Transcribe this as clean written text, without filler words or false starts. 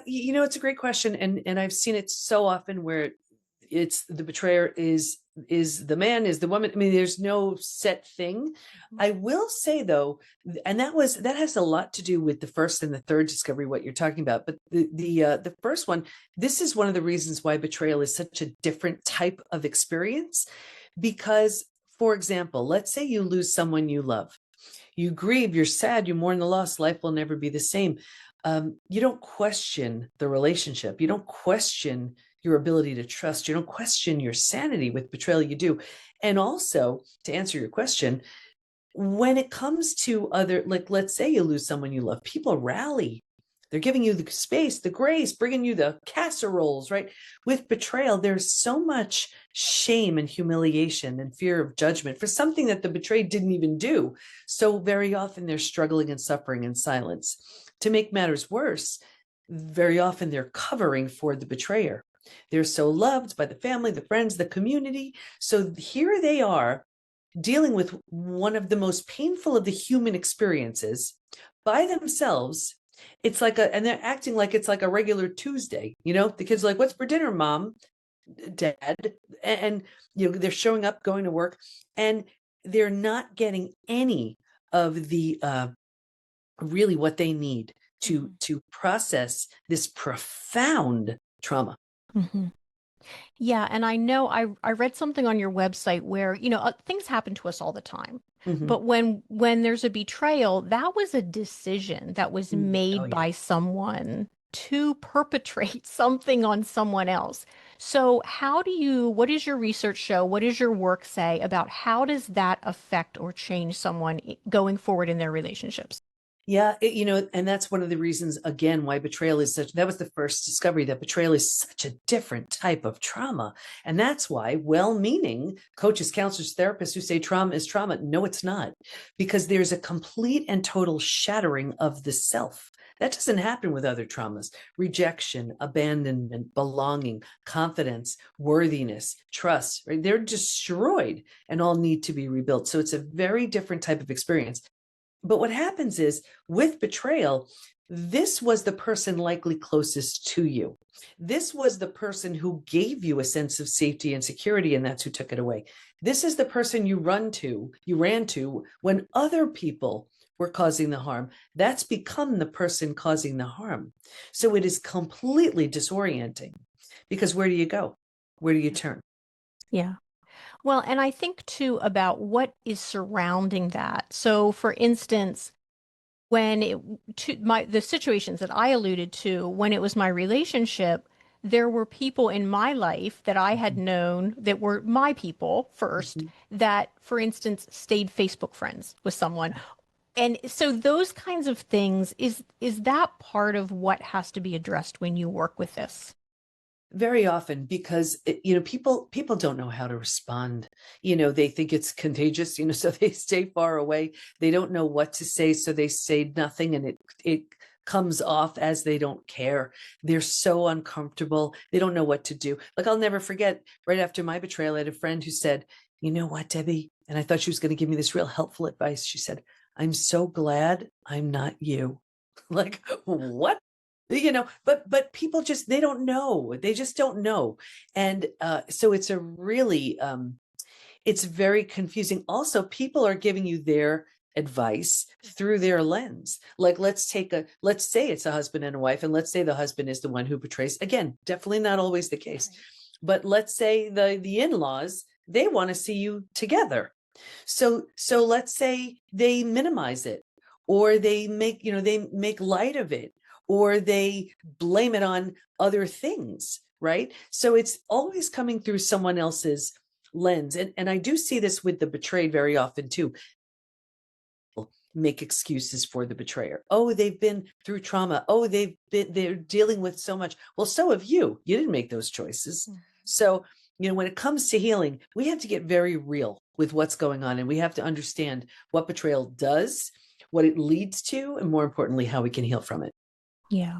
It's a great question, and I've seen it so often where it's the betrayer is the man, is the woman. I mean, there's no set thing. I will say though, and that has a lot to do with the first and the third discovery, what you're talking about. But the first one, this is one of the reasons why betrayal is such a different type of experience, because, for example, let's say you lose someone you love. You grieve, you're sad, you mourn the loss, life will never be the same. You don't question the relationship. You don't question your ability to trust. You don't question your sanity. With betrayal, you do. And also, to answer your question, when it comes to other, like, let's say you lose someone you love, people rally. They're giving you the space, the grace, bringing you the casseroles, right? With betrayal, there's so much shame and humiliation and fear of judgment for something that the betrayed didn't even do. So very often they're struggling and suffering in silence. To make matters worse, very often they're covering for the betrayer. They're so loved by the family, the friends, the community. So here they are dealing with one of the most painful of the human experiences by themselves. It's like and they're acting like it's like a regular Tuesday. The kids are like, what's for dinner, mom, dad? And they're showing up, going to work, and they're not getting any of the really what they need to process this profound trauma. Mm-hmm. Yeah, and I know I read something on your website where, things happen to us all the time. Mm-hmm. But when there's a betrayal, that was a decision that was Oh made yeah. by someone to perpetrate something on someone else. So what does your research show? What does your work say about how does that affect or change someone going forward in their relationships? Yeah, and that's one of the reasons, again, why betrayal is that was the first discovery, that betrayal is such a different type of trauma. And that's why well-meaning coaches, counselors, therapists who say trauma is trauma, no, it's not, because there's a complete and total shattering of the self. That doesn't happen with other traumas. Rejection, abandonment, belonging, confidence, worthiness, trust, right? They're destroyed and all need to be rebuilt. So it's a very different type of experience. But what happens is, with betrayal, this was the person likely closest to you. This was the person who gave you a sense of safety and security, and that's who took it away. This is the person you ran to when other people were causing the harm. That's become the person causing the harm. So it is completely disorienting, because where do you go? Where do you turn? Yeah. Well, and I think too about what is surrounding that. So, for instance, when the situations that I alluded to, when it was my relationship, there were people in my life that I had known that were my people first, Mhm. that, for instance, stayed Facebook friends with someone. And so those kinds of things, is that part of what has to be addressed when you work with this? Very often, because people don't know how to respond. They think it's contagious, so they stay far away. They don't know what to say, so they say nothing, and it comes off as they don't care. They're so uncomfortable. They don't know what to do. Like, I'll never forget, right after my betrayal, I had a friend who said, you know what, Debbie? And I thought she was going to give me this real helpful advice. She said, I'm so glad I'm not you. Like, what? But people just, they don't know. They just don't know. And so it's a really it's very confusing. Also, people are giving you their advice through their lens. Like, let's say it's a husband and a wife, and let's say the husband is the one who betrays. Again, definitely not always the case. Right. But let's say the in-laws, they want to see you together. So let's say they minimize it, or they make light of it, or they blame it on other things, right? So it's always coming through someone else's lens. And I do see this with the betrayed very often too. Make excuses for the betrayer. Oh, they've been through trauma. Oh, they're dealing with so much. Well, so have you. You didn't make those choices. Mhm. So, when it comes to healing, we have to get very real with what's going on, and we have to understand what betrayal does, what it leads to, and more importantly, how we can heal from it. Yeah.